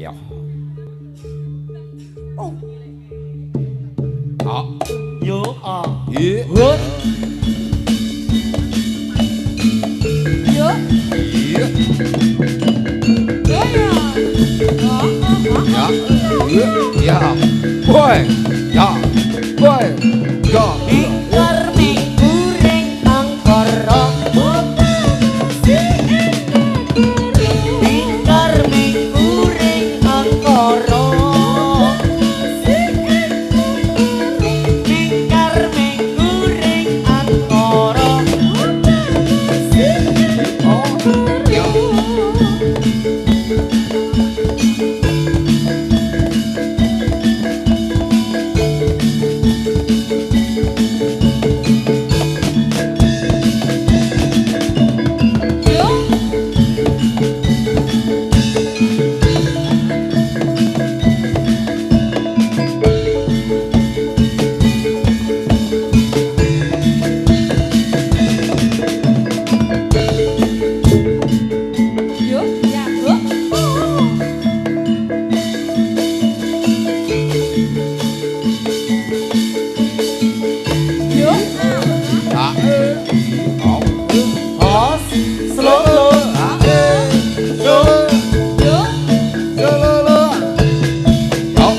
Iya. Oh. Ah. Yo ah. Iya. Hut. Yo. Iya. Yo ya. Ya. Iya. Ya. Boy. Ya. Boy. Ya. Ingkar mingguring angkara. Ingkar mingguring angkara. Ingkar mingguring angkara. Oh. Ya. Yo ya. Yo. Ya. Oh. Os slow. Yo. Yo. Oh.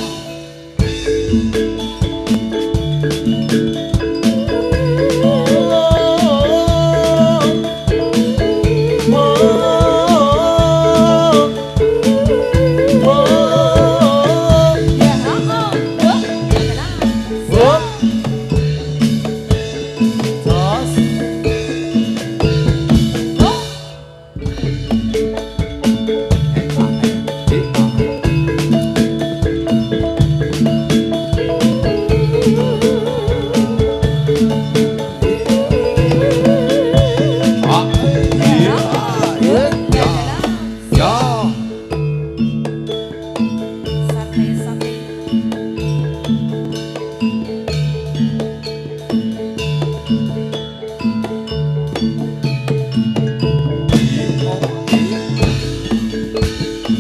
Ya. Yo. Ah. Iya. Yo. Ya. Ya. Sate.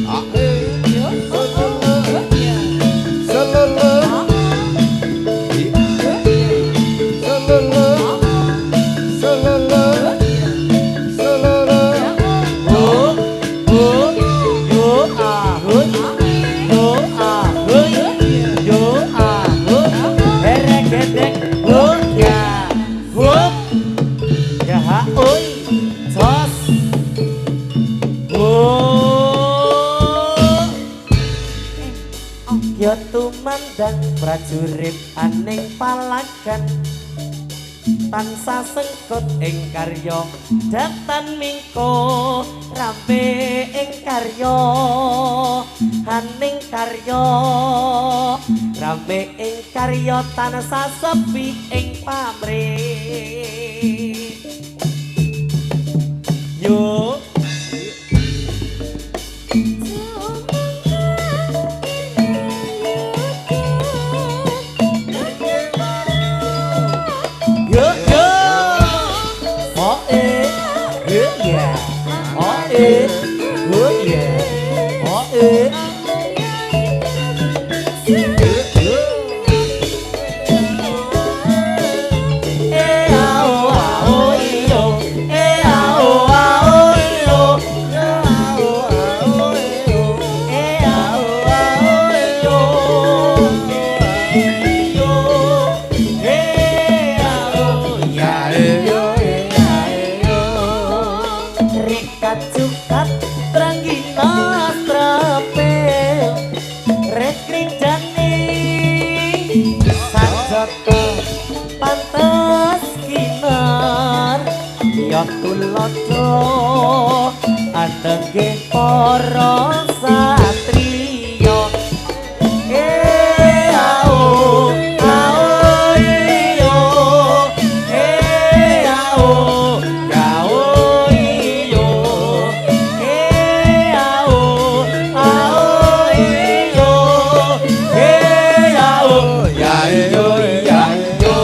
Ah. Yo. Ya. Selele. Selele. Selele. Ya tumandang prajurit aning palagan tansah sengkut ing karya datan mingko rampe ing karya haning karya rampe ing karya tansah sepi ing pamrih yo yo yo oh yeah oh yeah oh Cukat tranggina strapel rekrinjani sanjata pantes kinar ya tulodo adenge para satriya ao ao iyo ao ao iyo ao ao iyo ao Ya yo ya yo.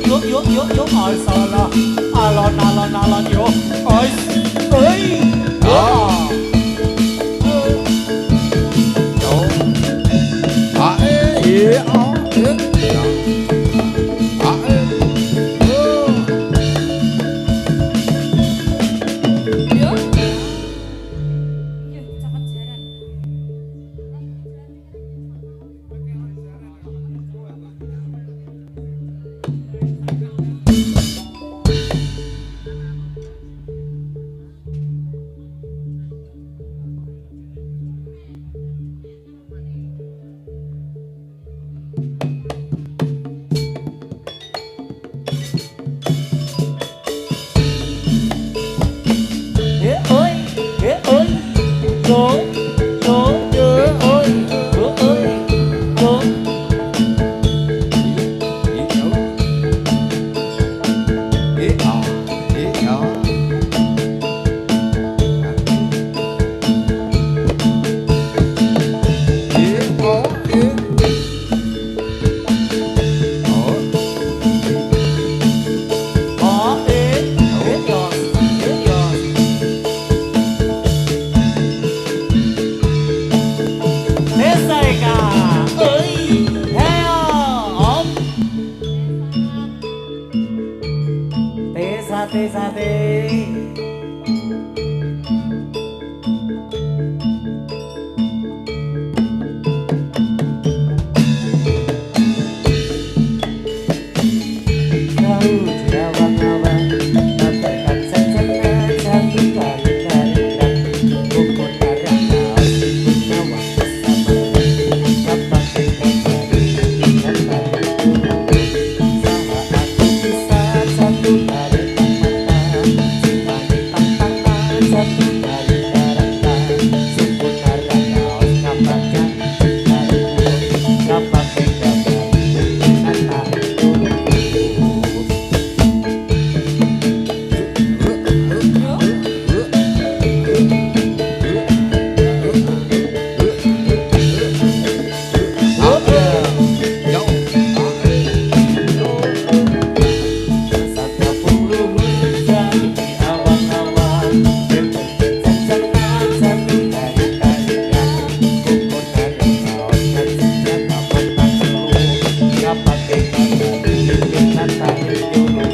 yo oi salah alon yo oi ơi Đó. À ê ê ó ê. À ê. Yo. Yo, cepet jaran. ơi yo ơi yo Ê ó ê ó. Ê ó ê. Ó. ó ê yo thế sai cả ơi theo ốm tê sa tê kau terawang-awang bagaikan sanjana satu kali pukul darah kau sibuk nyawa bersama dapat dikembali dengan baru sama aku bisa satu kali mata simpan tantangan satu kali darata sibuk darah kau ngapakkan dariku dapat dikembali dengan baru Satu puluh hujan di awan-awan Berkencang-kencang satu kali-kalian Pukul darah kau nantinya dapat tak perlu Dapat dikembali dengan tali dulu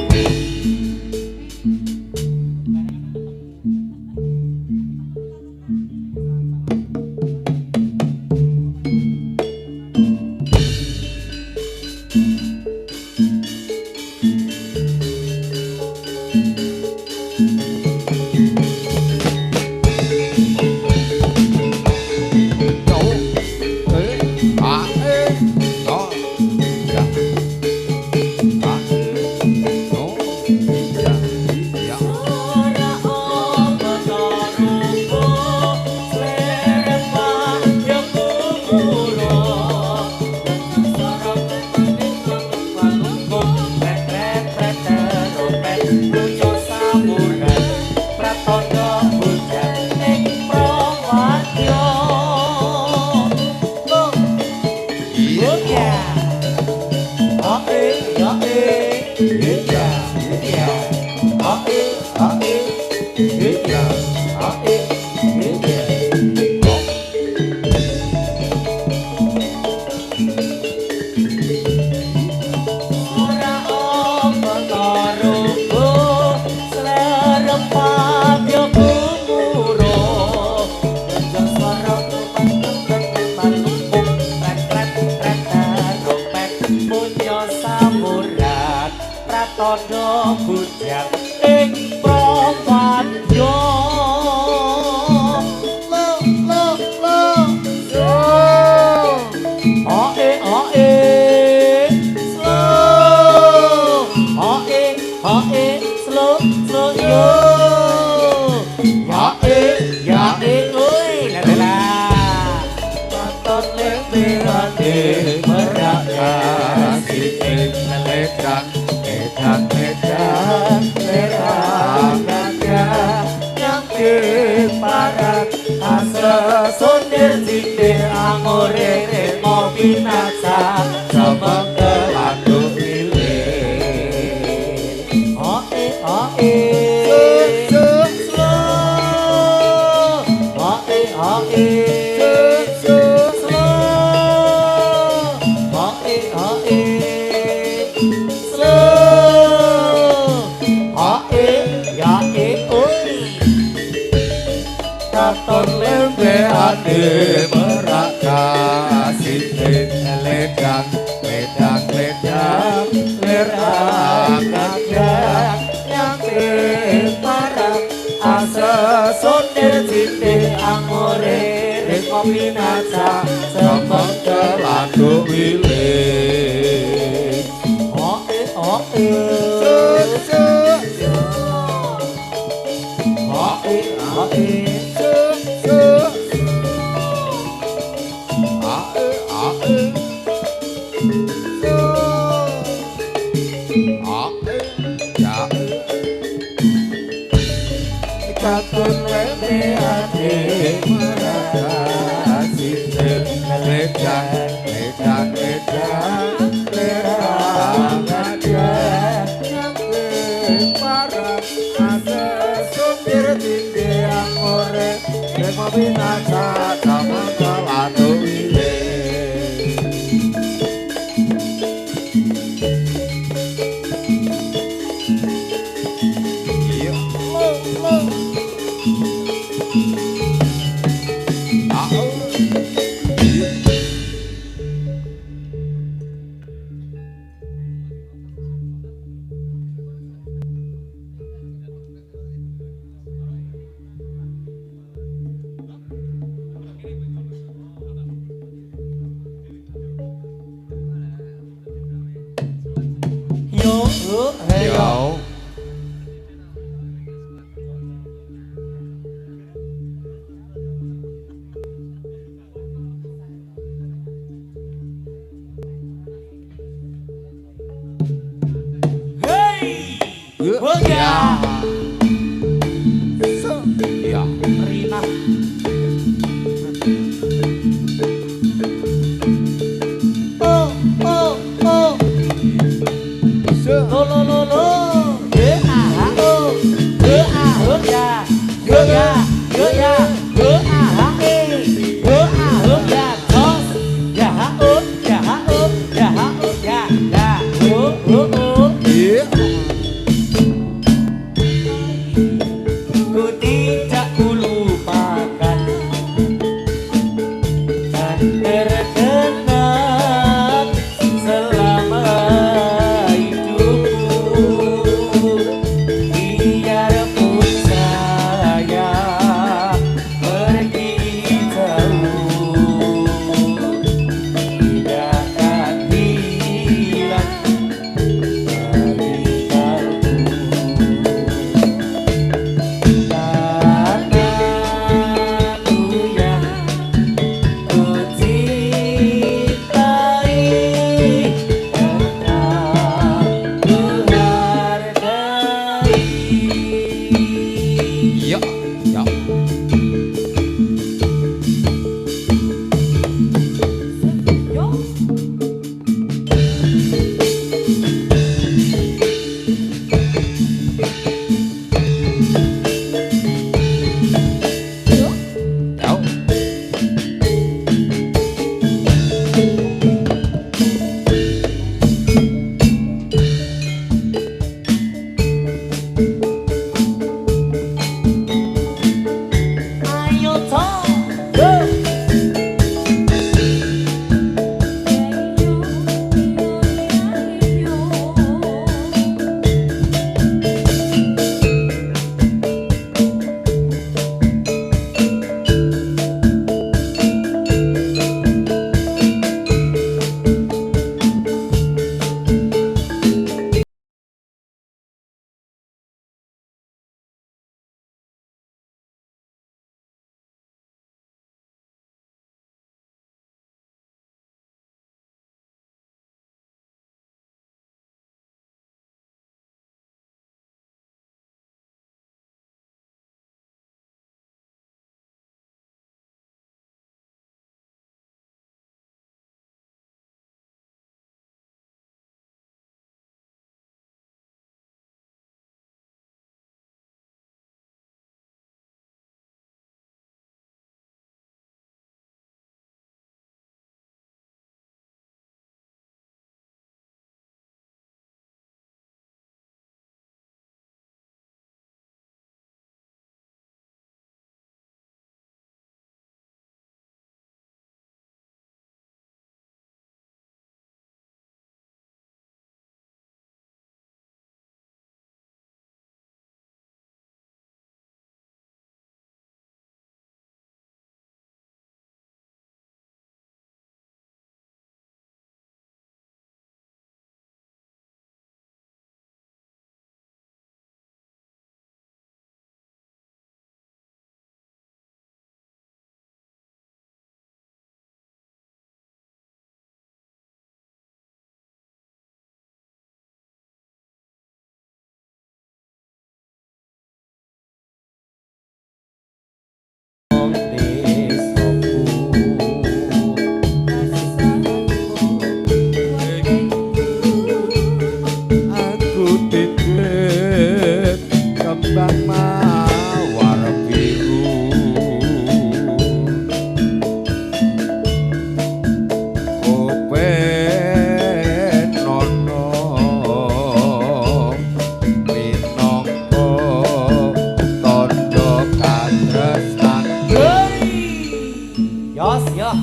Ora apa taruhku Slerema yang kumuro Sarap manis malungku Pret-pret teropet Punya samurai Pratondo hujan Ning Pramadyo Oh yeah Ora apa taruhku Slerempat yo kumuro Genjang suara malungkung Pret-pret teropet Punya samurat Pratondo bujang ing Pramadyo slow yo ya oi la la la patot lebih merakan sikit Lekan edan lerangnya nyampe parat asa sondir sindir angore ngopi nasa sama kelandu pilih hae slow hae slow hae ya oi katon lembe ade meraka sinte ledang ledang ledang lerang ledang yang parang asa sonde cinde amore rekombinasa semang keladu wile oe Katun lebe ade meraka sinte ledang ledang ledang lerang ledang yang parang asa supir tinde amore demo binasa sama kalatu wile iya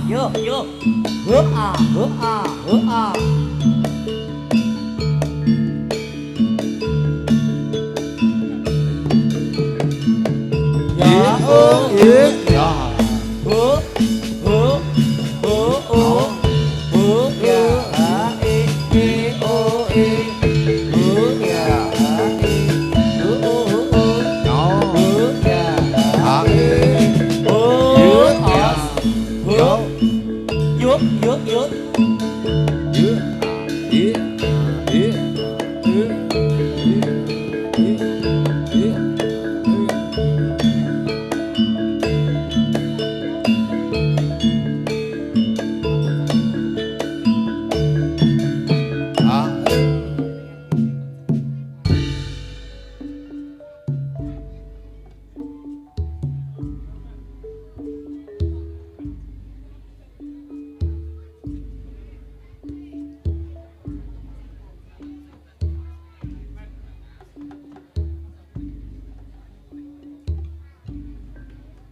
yo yo. Hua. Ya oh ya. Hu ya o hu ya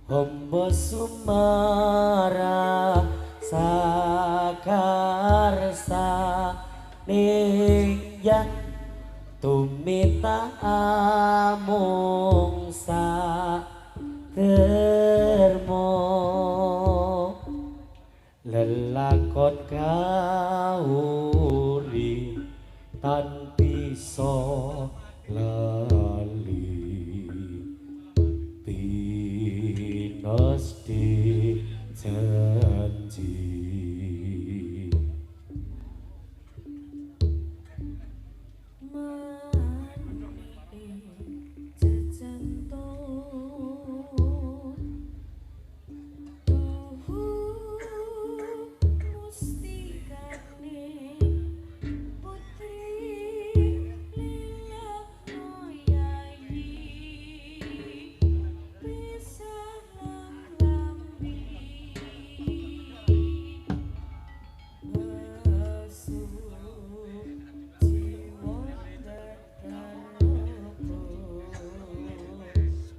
Hombo sumara sakarsa ningya tumita amung sa termo lelakon kauri tan bisa lali mesti janji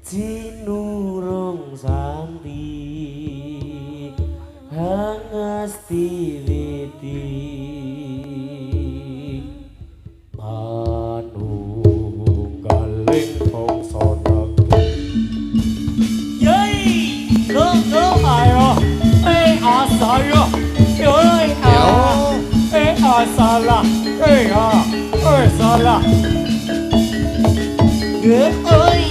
Jinurung santi hangesti witi manunggaling bangsa negeri yei go ayo asaya yei asala salah oi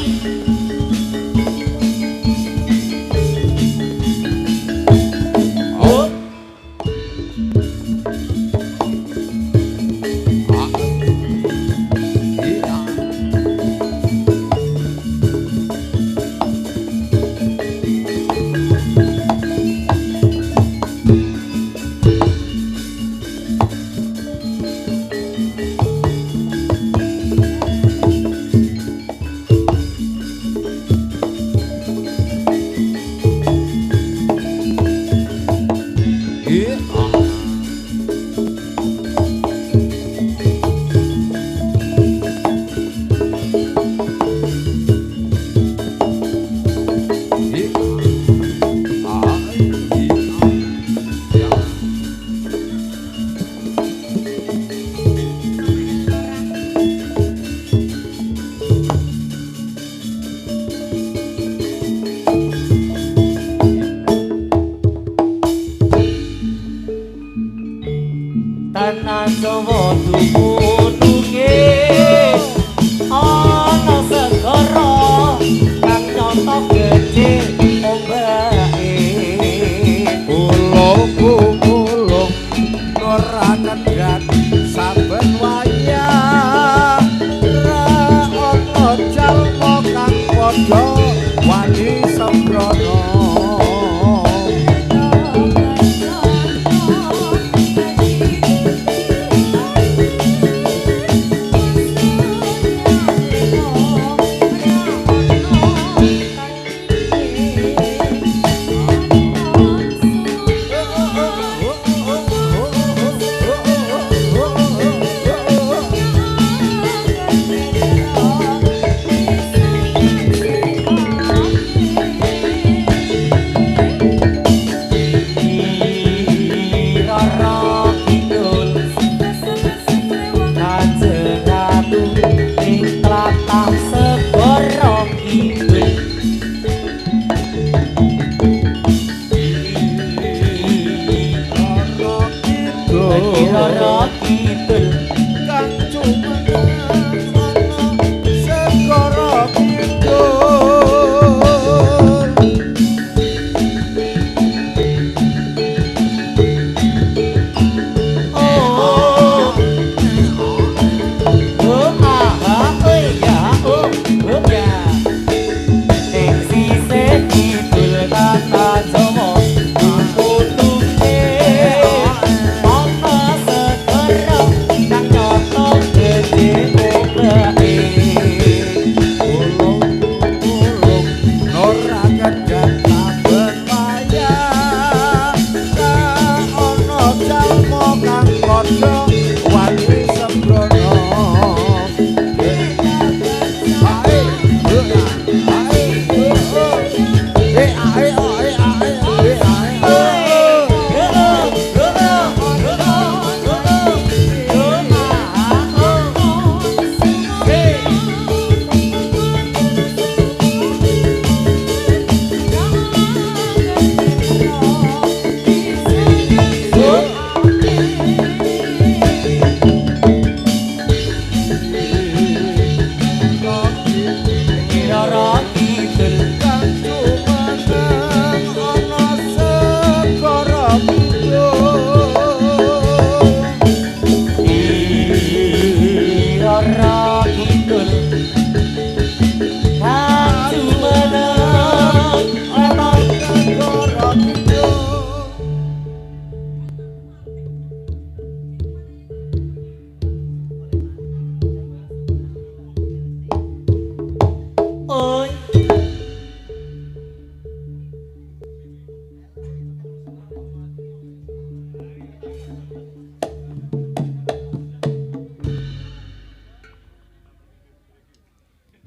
Tanah Jawa dumununge ana segara kang nyata gedhe ombake Ulung ora nedhat saben wayah ra ana jalma kang padha wani sembrono padha wani sembrono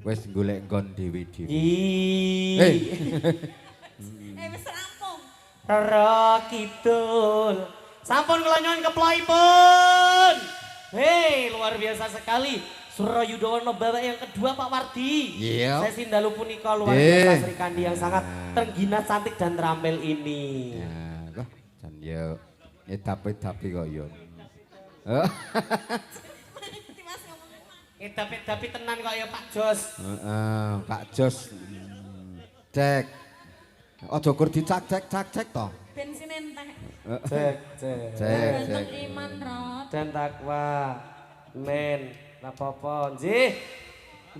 wis golek nggon dhewe-dhewe. Wis rampung. Rara Kidul. Sampun kula nyuwun keploipun. Hei, luar biasa sekali. Suroyudono babak yang kedua Pak Wardi. Iya. Saya Sindalu punika luar biasa Sri Kandi yang sangat tergina, cantik dan terampil ini. Nah, kok jan yo edape-edape kok yo. Tapi tenan kok ya Pak Jos. Heeh, Pak Jos. Cek. Aja kur dicak-cek to. Bensin entek. Cek. Iman Rot. Dan takwa. Men, apa-apa. Nggih.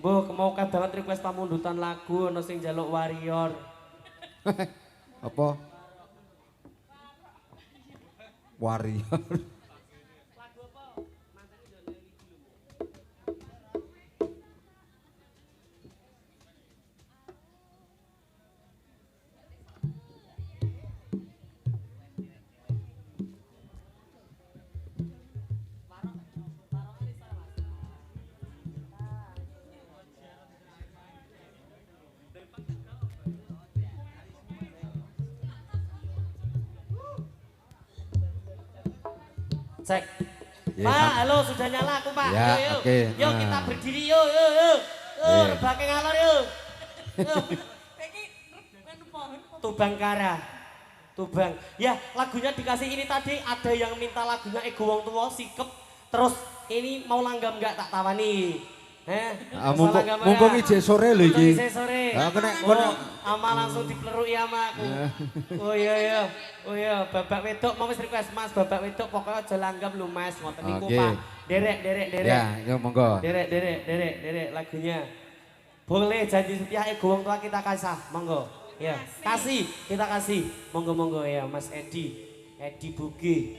Mbok mau banget request pamundutan lagu ono sing njaluk Warrior. Apa? Warrior. Cek. Ya, Pak, halo sudah nyala aku Pak. Ya, Yuk, oke. Yuk kita berdiri yuk. Rebake ngalor yuk. Iki anu pohon. Tubangkara. Tubang. Ya, lagunya dikasih ini tadi ada yang minta lagunya Ego Wong Tuwa Sikep. Terus ini mau langgam enggak tak tawani. Mumpung ije sore lho iki. Ije sore. Ha kena ama langsung dipleruki ama aku. Oh iya. Oh iya, babak wedok mau wis request Mas, babak wedok pokoknya aja langgam lho Mas, ngoten niku Pak. Derek. Ya, yo monggo. Derek lagunya. Boleh janji setia Ego Wong Tuwa kita kasih, monggo. Ya, kasih, kita kasih. Monggo ya Mas Edi Buge.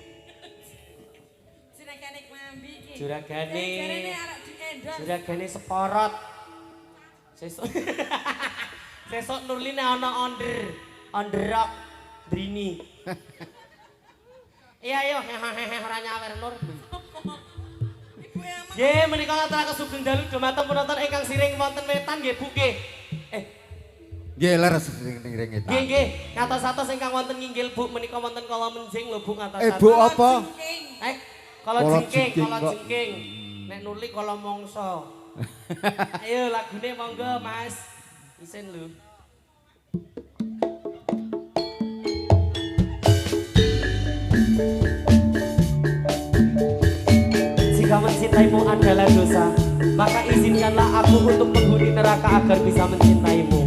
Juragane klambi iki. Juragane. Jarene arek diendor. Juragane seporot. Sesuk Nurline ana on the rock Drini. Iya yo ora nyawer Nur. Ibu Emak. Nggih menika ngaturaken sugeng dalu dhumateng penonton ingkang siring wonten wetan nggih Bu nggih. Nggih leres ring eta. Nggih ngatos-atos ingkang wonten nginggil Bu menika wonten kala menjing lho Bu ngatos-atos. Bu apa? Kala jengking. kok. Nek Nurli kala mangsa. Ayo lagune monggo Mas. Isin lho. Jika mencintaimu adalah dosa, maka izinkanlah aku untuk penghuni neraka agar bisa mencintaimu.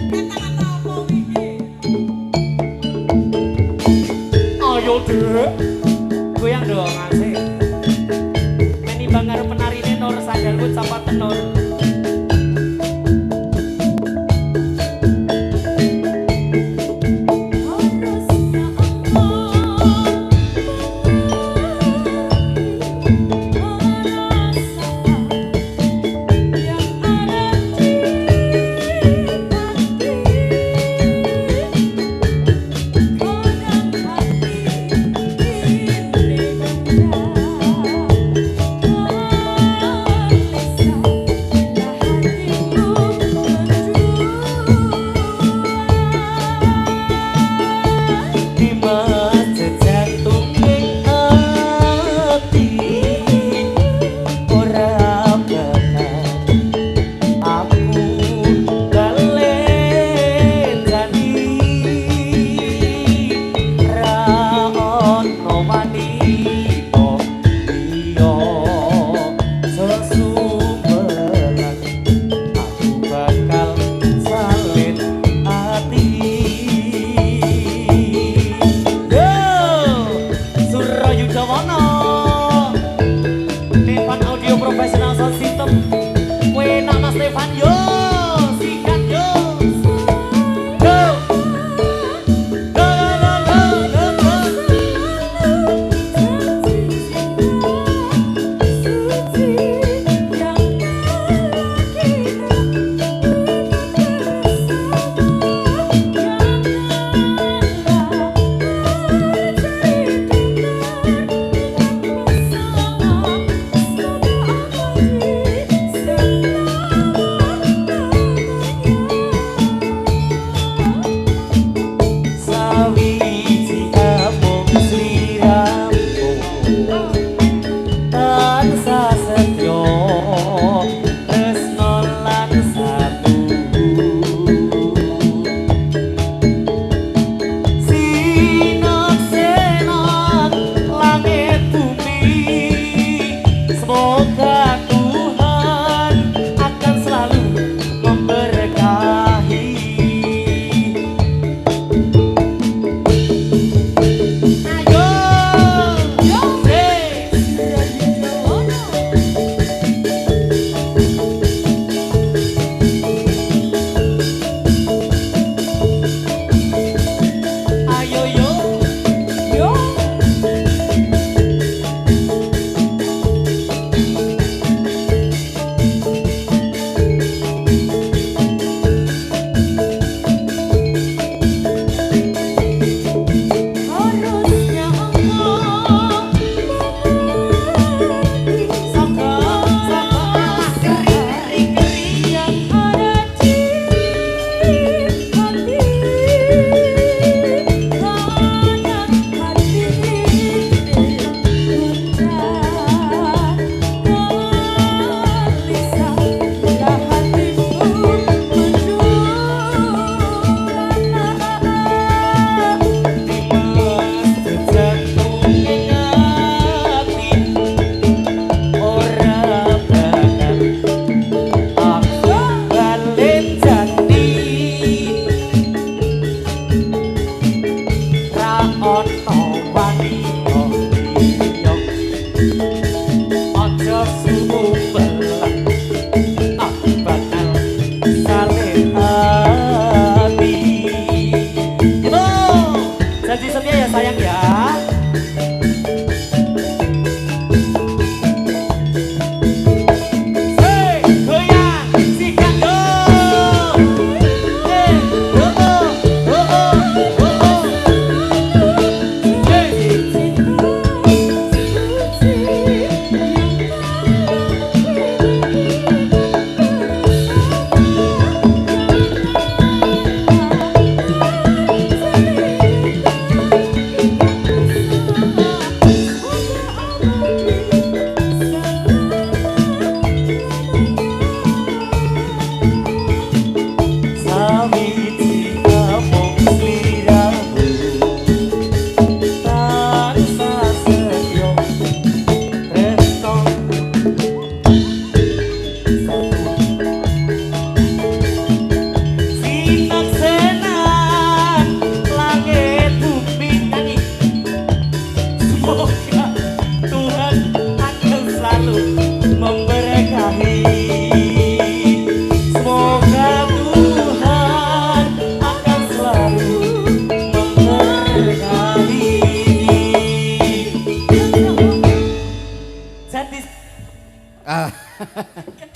Kata-kata omong iki. Ayo dek, goyang dong asik. Menimbang karo penarine Nur sandalku sapa tenur.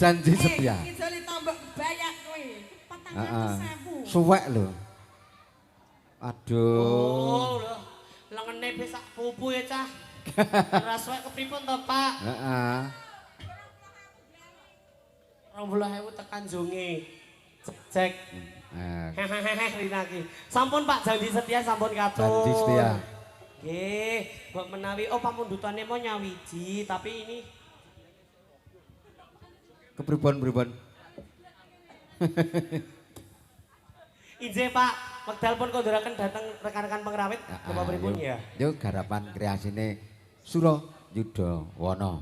Janji setia. Iki joli tombok bayak kowe. Heeh. 400.000. Suwek lho. Aduh. Oh, lho. Lengene wis sak pupu ya, Cah. Ora suwek kepripun to, Pak? Heeh. 20.000 tekan jonge. Cek. Eh, Hehehe Rina ki. Sampun Pak janji setia sampun katur. Janji setia. Nggih, mbok menawi pamundhutane mau nyawiji, tapi ini kepripun-pripun? Injih Pak, wekdal pun konduraken dateng rekan-rekan pengrawit. Napa pripun ya? Yo garapan kreasine Sura Yuda Wana.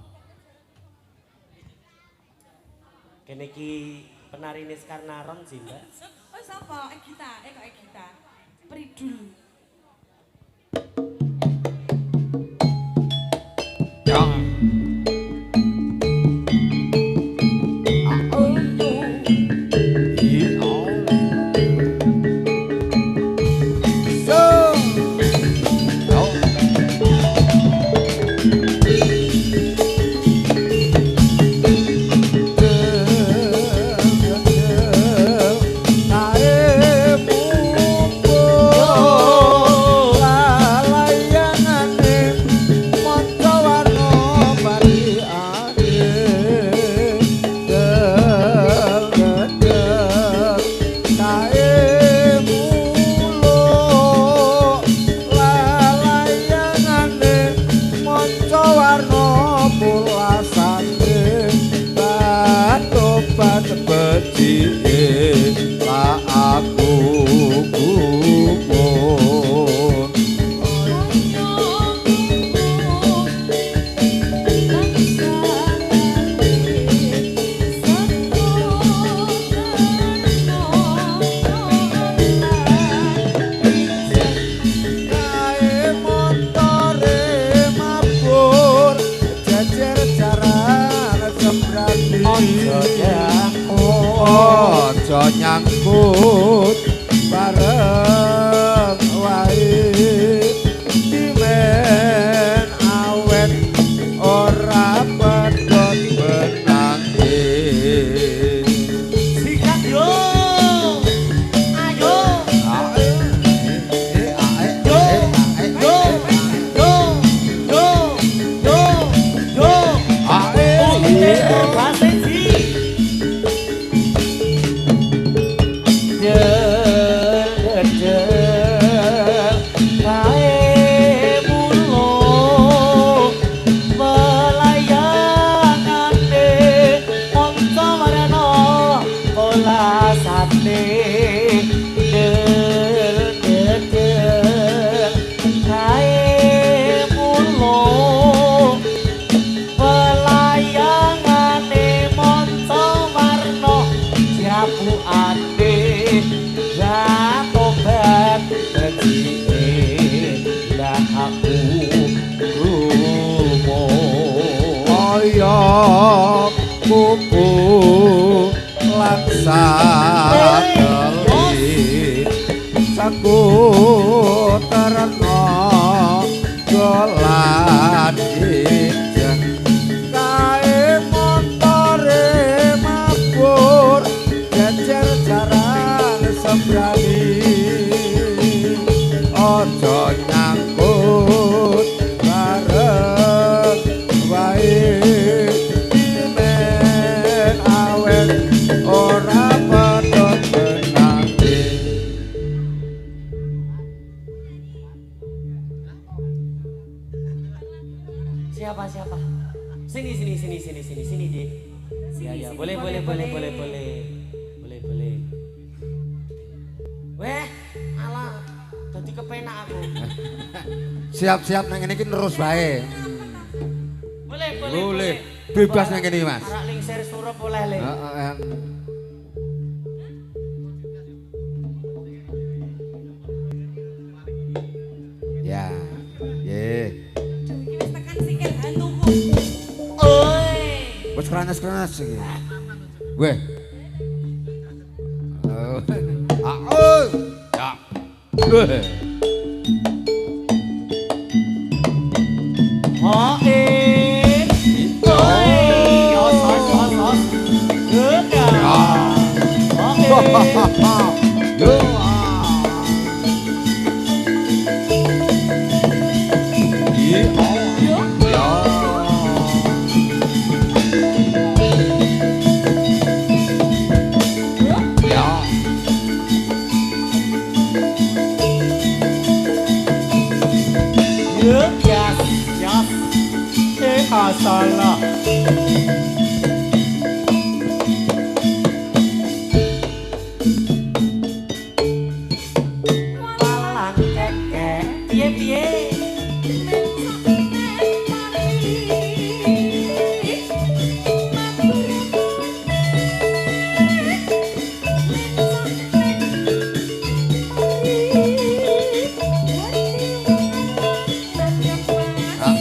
Kene iki penarine Skarnaron sih, Mbak. Oh sapa? Egita, kok Egita. Pridul. Yang aja nyangkut bareng wae dimen awet ora pedot benange Sikat yo. Ayo. kuku lan sakeli sakuterno dolan ijen kae montore mabur jejer jaran sembrani ojo nyangkut bareng wae Siapa? Sini, Dik. Ya, boleh. Weh, alah, dadi kepenak aku. Siap-siap nang ngene iki terus bae. Boleh. Bebas nang kene, Mas. Arak lingser surup boleh, Le. Heeh. Ya. Nggih. Iki wis tekan sikil hantuku. Oi. Wes kranas-kranas iki. Weh. Oh. Ya. Weh. Oi. Os. Yo. Salah. Walang kekek, piye-piye.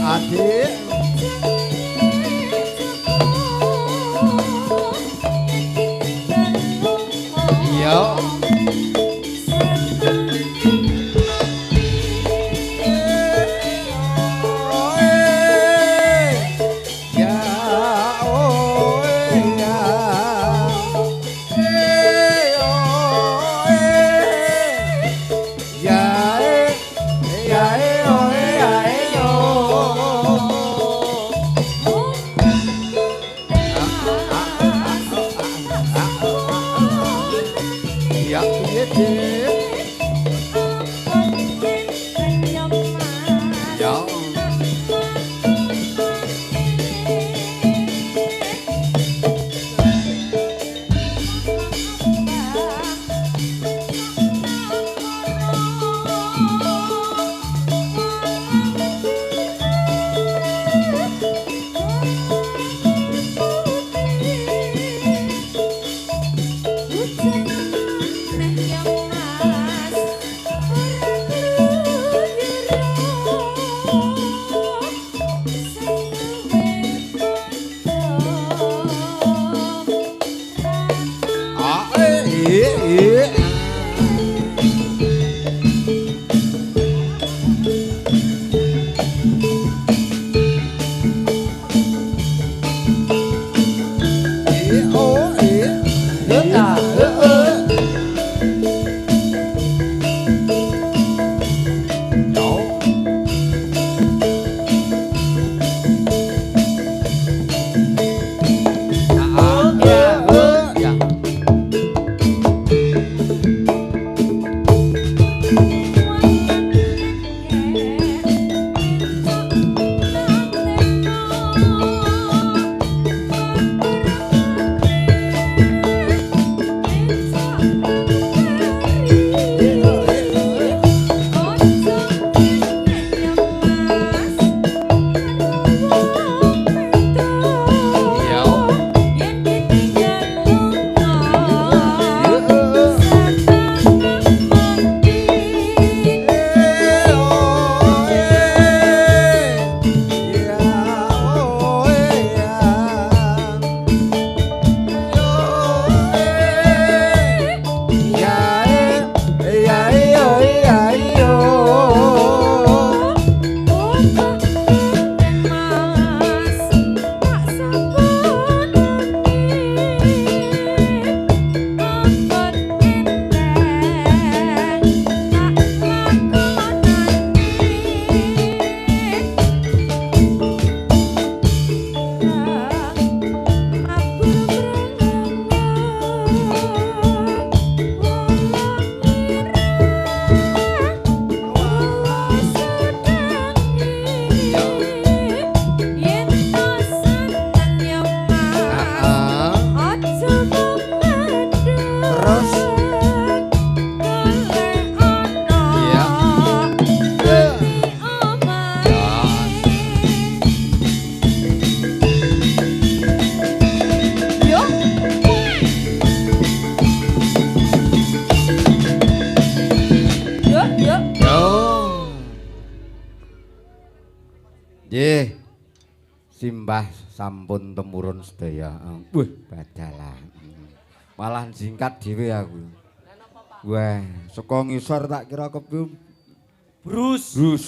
Adik. Yo. Nggih. Simbah sampun temurun sedaya. Wih, badalah. Malah singkat dhewe aku. Wah, saka ngisor tak kira kepiye? Brus. Brus.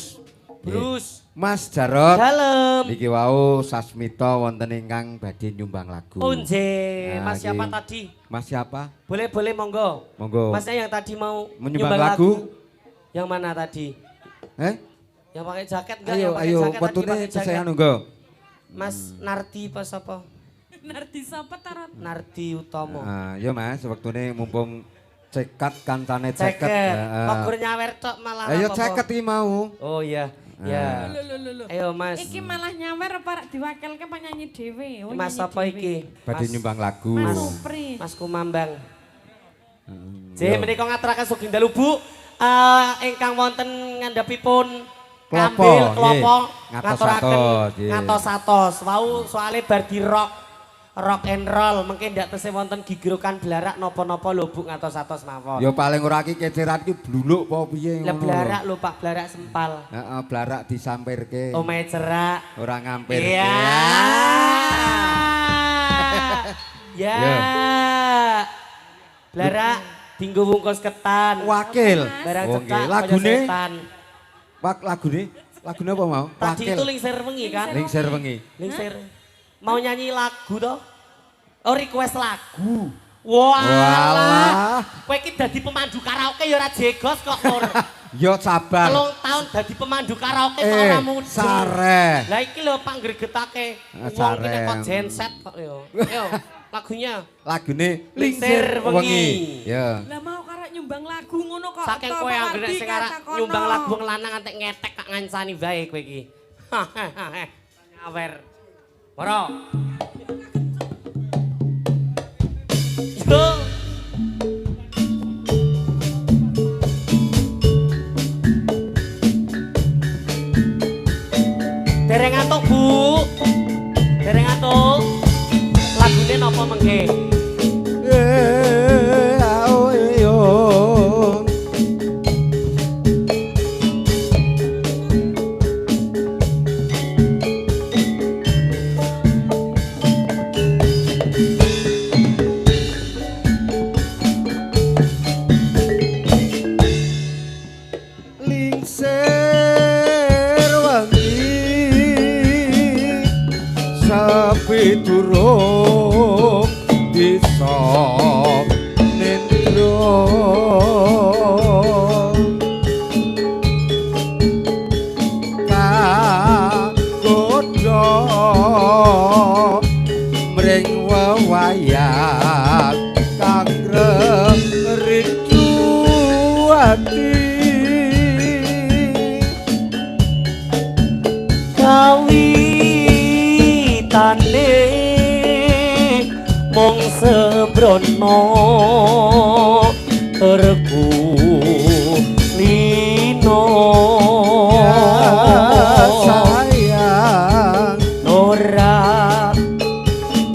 Brus. Mas Jarot. Dalem. Niki wau Sasmita wonten ingkang badhe nyumbang lagu. Unje, Nah, Mas siapa iki. tadi? Mas siapa? Boleh monggo. Monggo. Masnya yang tadi mau Menyumbang lagu. Yang mana tadi? Yang pakai jaket enggak? Ayo, Yang pakai ayo, jaket tadi wetune pakai jaket. saya nunggu. Mas Nardi pas apa? Nardi sapa tarot? Nardi Utomo. Nah, yo Mas, wektune mumpung cekat kancane Ceket. ceket. Kok nyawer tok malah Ayo apa-apa. ceket iki mau. Oh iya. Ya. Lho. Ayo Mas. Iki malah nyawer apa rak diwakilke penyanyi dhewe? Oh, Mas nyanyi apa dhewe. iki? Badhe Mas- nyumbang lagu. Mas Supri. Mas Kumambang. Yo. Jadi menika ngaturaken sugeng dalu Bu. Ingkang wonten ngandhapipun Klopo, kambil klopo nggih. ngaturaken Ngatos-atos, nggih. ngatos-atos. Wau soalé bar di rock and roll mungkin ndak tesih wonten gigrokan blarak napa-napa lho Bu ngatos-atos mawon. Yo paling ora iki keceran iki bluluk apa piye Lah ngono. blarak lho Pak, blarak sempal. Heeh, blarak disampirke. Omahe cerak. Ora ngampirke. Iya. Ya. Blarak dinggo wungkus ketan. Wakil. Barang Oh, cetak nggih. kaya Lagune setan. lagune apa mau? Tadi Wakil. itu lingsir wengi kan? Lingsir wengi. Lingsir. Mau nyanyi lagu toh? Oh request lagu. Walah. Wah. Kowe iki dadi pemandu karaoke ya ora jegos kok, Pur. Yo sabar. 3 tahun dadi pemandu karaoke kok ora muji. Sareh. Lah iki lho Pak ngregetake. Wong Sareh. iki kok genset kok yo. Ayo, lagunya. Lagune Lingsir wengi. Ya. Lah mau karek nyumbang lagu ngono kok. Saking Apa kowe Pak anggere Ardi sing arek katakono? nyumbang lagu wong lanang antek ngetek kak ngancani bae kowe iki. Nyawer. Moro. Yo. Dereng antuk, Bu. Dereng antuk. Lagune napa mengke? Lingsir wengi sapi durung bisa nendro kagodho mring wewayang kang rindu ati kawitane mung sembrono regu lino sayang ora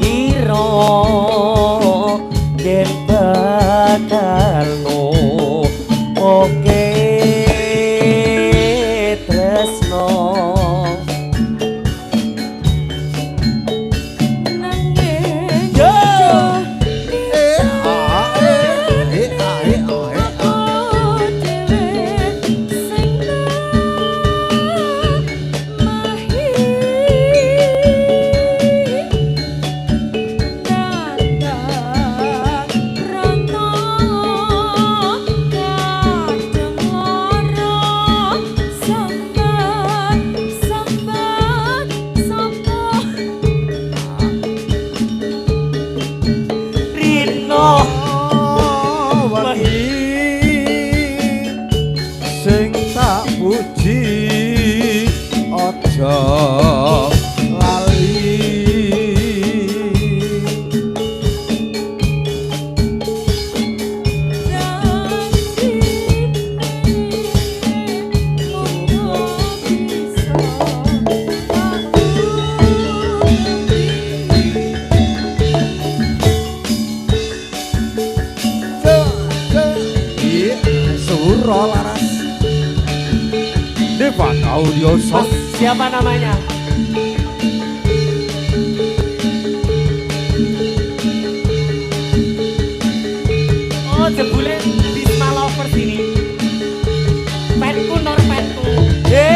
kira yen bakal oke tresno Nanging yo aku dhewe sing rino wengi sing tak puji aja lali Suro laras Devan Audio Mas, Sound siapa namanya? Oh, jebule Bisma Lovers ini. Penku nor penku. He.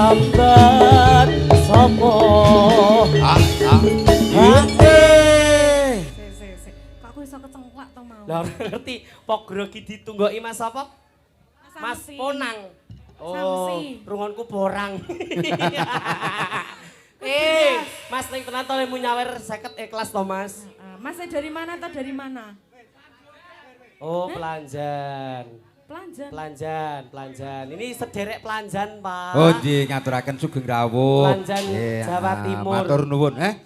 sambat sopo Kok aku iso kecengklak to mau. lah ora ngerti pok grogi ditunggoki Mas apa Mas Samsi. Ponang Samsi. rungonku borang Mas ning tenan to lemu nyawer 50 ikhlas to Mas Mas dari mana atau dari mana? oh pelanjan Pelanjan. Pelanjan. Ini sederek pelanjan, Pak. Oh, nggih ngaturaken sugeng rawuh. Pelanjan Jawa Timur. Matur nuwun, Lah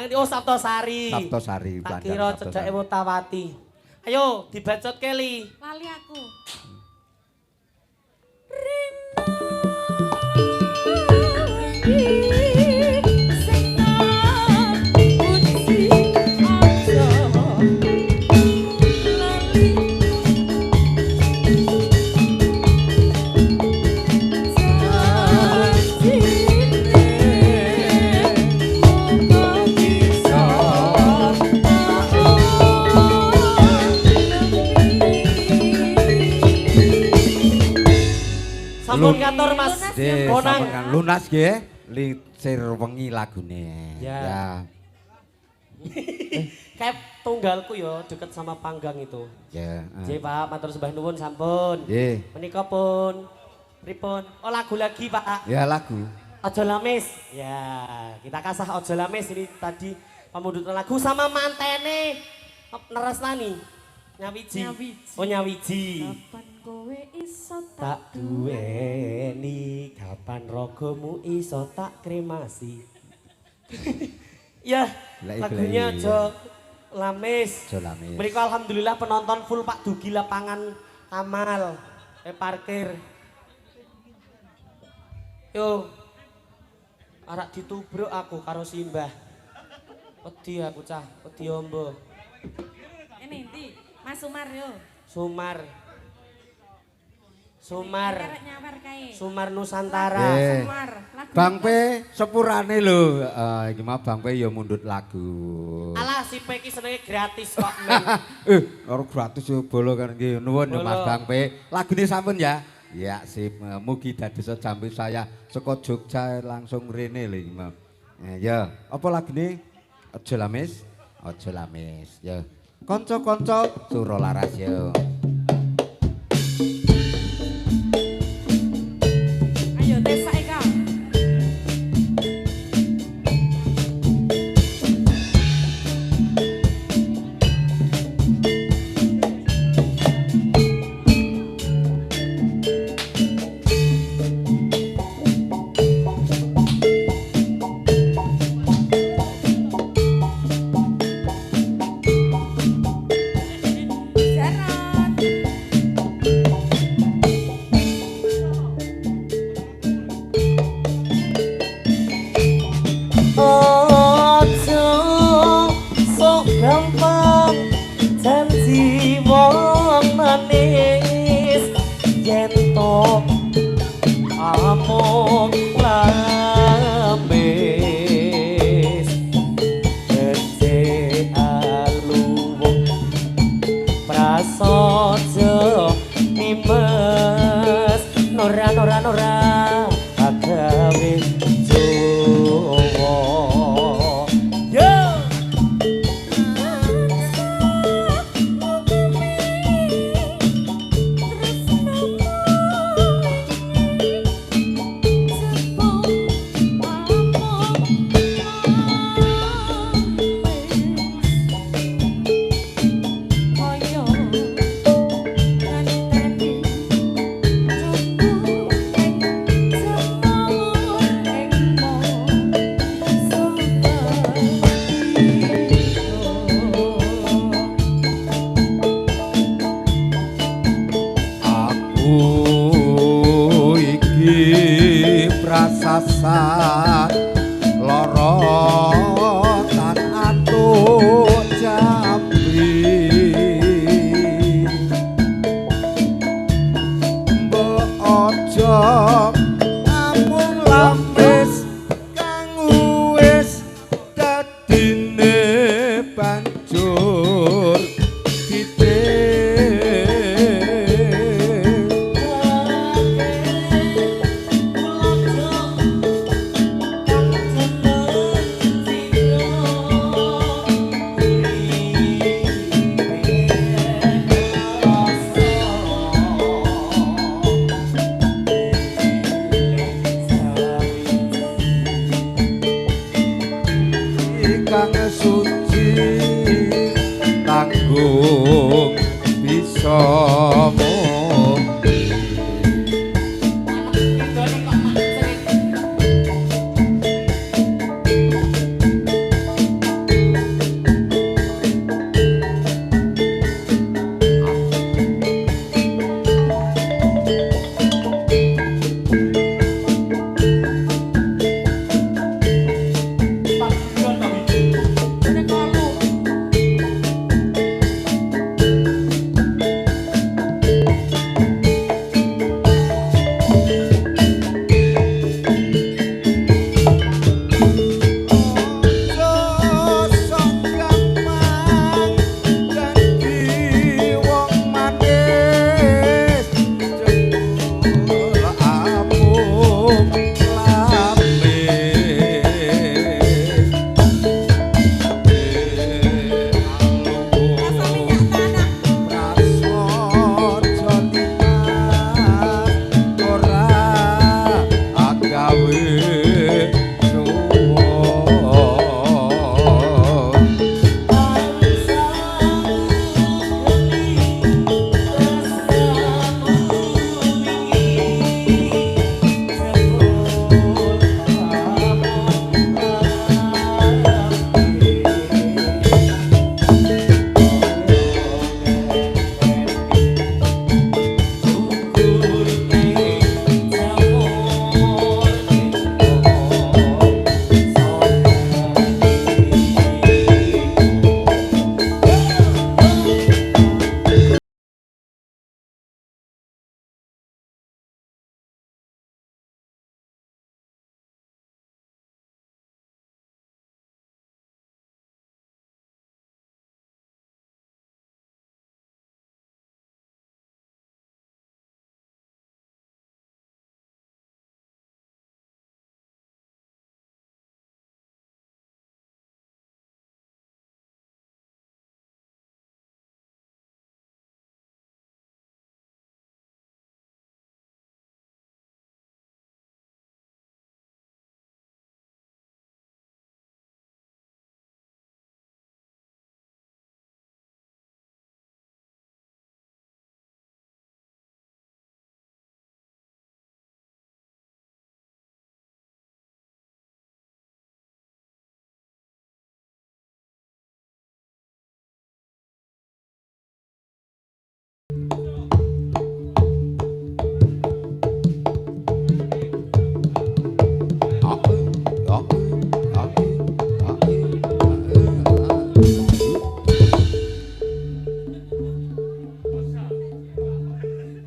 ngerti oh Saptosari. Saptosari Tak Pelanjan. kira cedhake Wotawati. Ayo dibacot Kelly. Lali aku. Sampun katur Mas. Ponang. Lunas nggih, lincir wengi lagune. Ya. Kayak tunggalku ya deket sama panggang itu. Ya. Nggih Pak, matur sembah nuwun sampun. Nggih. Menika pun pripun? Oh lagu lagi Pak. Ya lagu. Ojo Lamis. Ya, kita kasah Ojo Lamis ini tadi pemudhutan lagu sama mantene Nerasnani. Nyawiji. Oh Nyawiji. Kapan kowe iso Tak duweni, kapan rogomu iso tak kremasi. Ya, lagunya Ojo Lamis. Ojo Lamis. Mereka alhamdulillah penonton full Pak Dugi lapangan Kamal. Parkir. Yo. Arak ditubruk aku karo Simbah. Wedi aku cah, wedi ombo. Ini ndi? Mas Sumar yo. Sumar Arek nyawar kae. Sumar Nusantara. Nggih. Sumar. Lagu Bang P sepurane lho. Iki mah Bang P ya mundhut lagu. Alah si P iki senenge gratis kok men. Ora gratis yo bolo kan nggih nuwun Mas Bang P. Lagune sampun ya. Ya sip, mugi dados jambe saya saka Jogja langsung rene lho iki mah. Ya, apa lagune? Ojo Lamis. Ojo Lamis. Ya. Kanca-kanca Suro Laras yo. Ayo Tesa Eka. prasasat loro tan atuk jambi mbok aja amung lampis kang wis dadine banjur kang suci tanggung bisa mukti.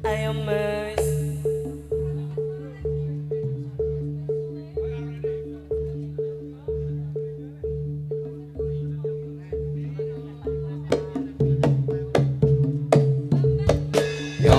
Ayo Mas. Yo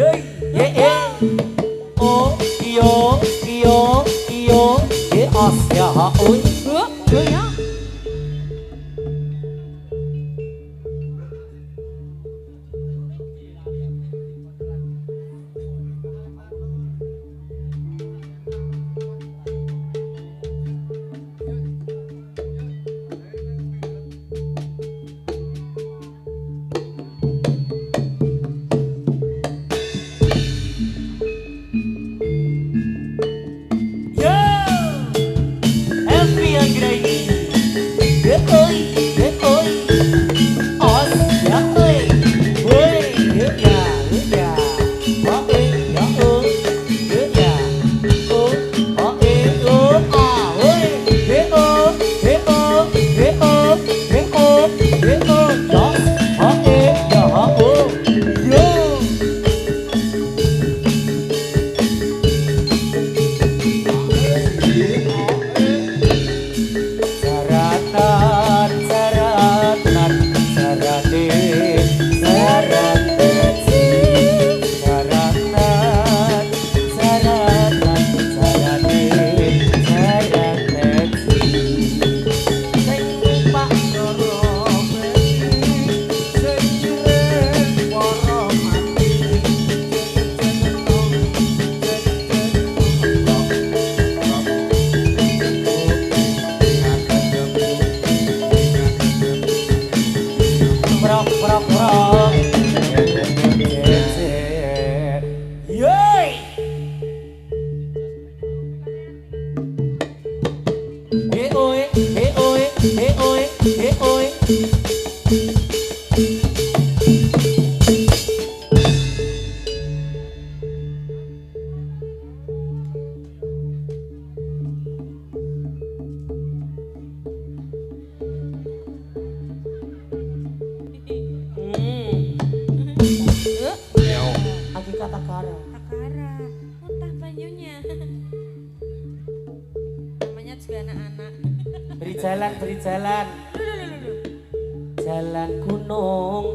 ye ye oh iyo iyo iyo ye os ya ha oi ya. Takara. Takara, muntah banyunya. Namanya juga anak-anak. Beri jalan, beri jalan. Jalan gunung.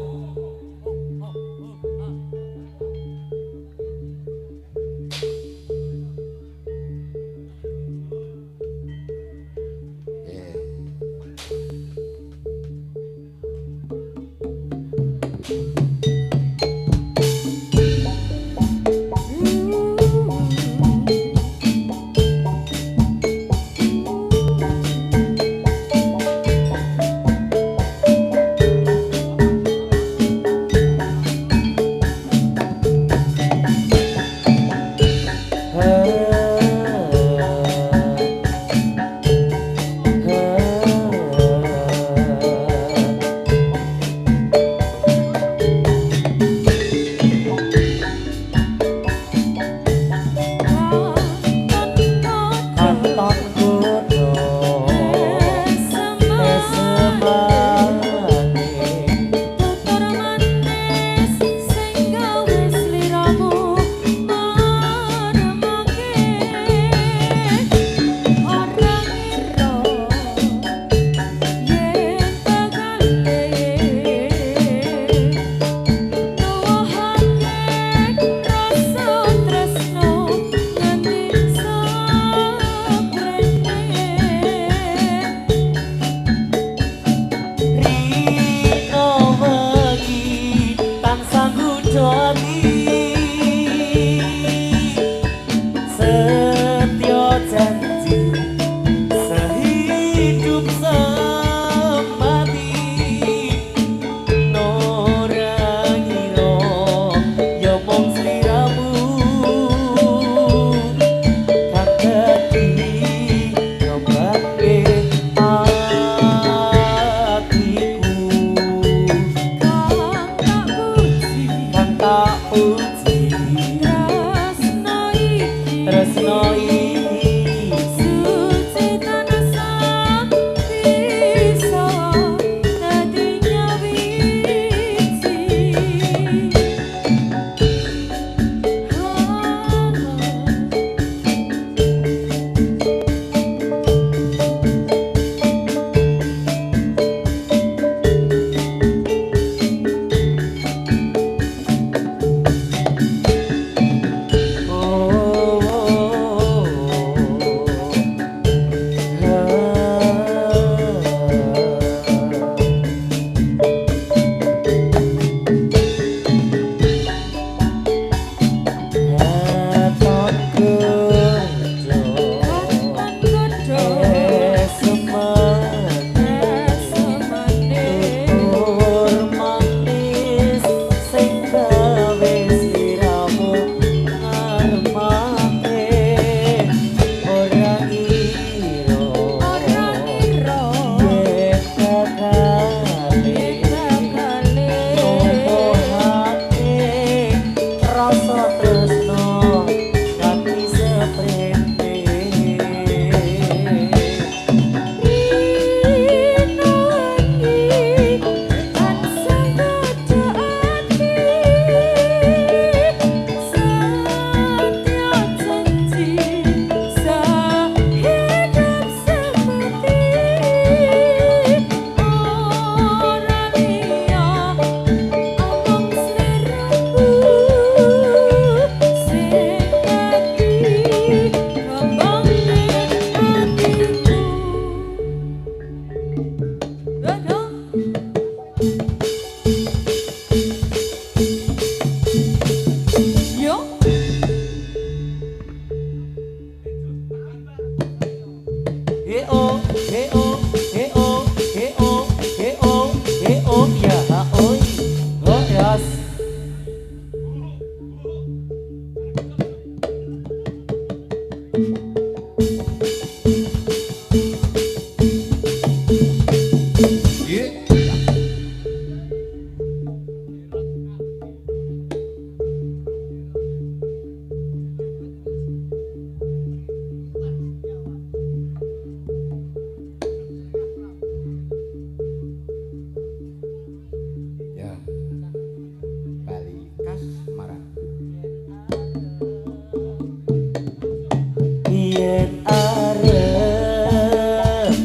Yen arep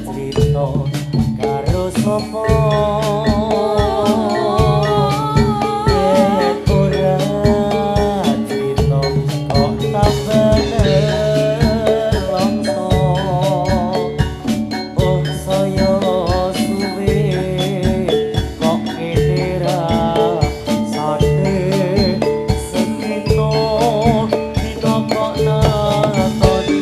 crita karo sapa yen ora crita kok bener longso oh saya suwe kok kene ra sate sekito dina kok natoni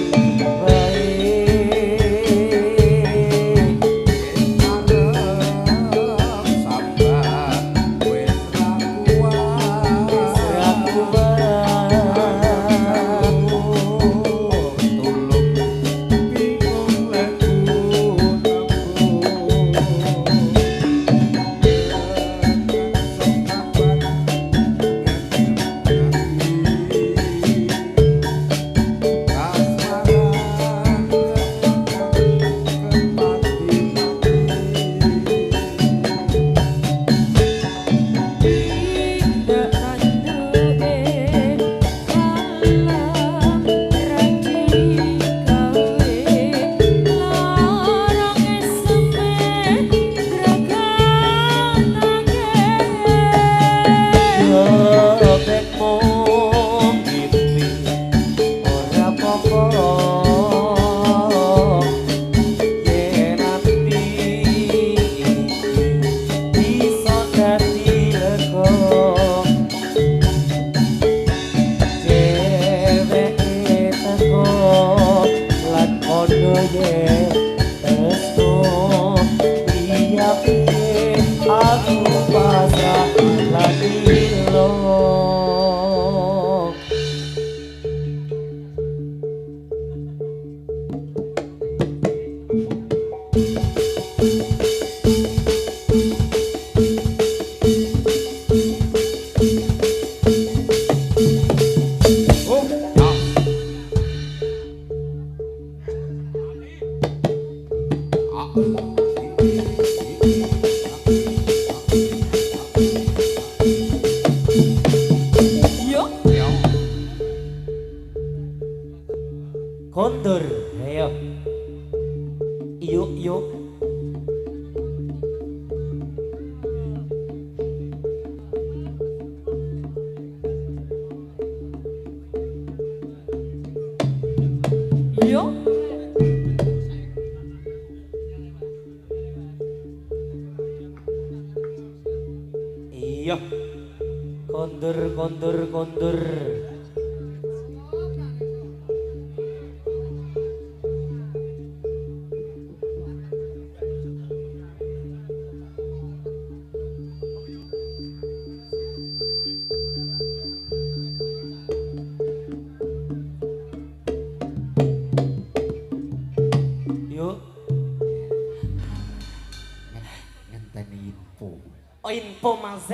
aku pasrah lagi lo. Kondur, ayo. Yuk, yuk. Yuk. Iya. Kondur, kondur, kondur. Yuk. Ngenteni info. Oh info Mas.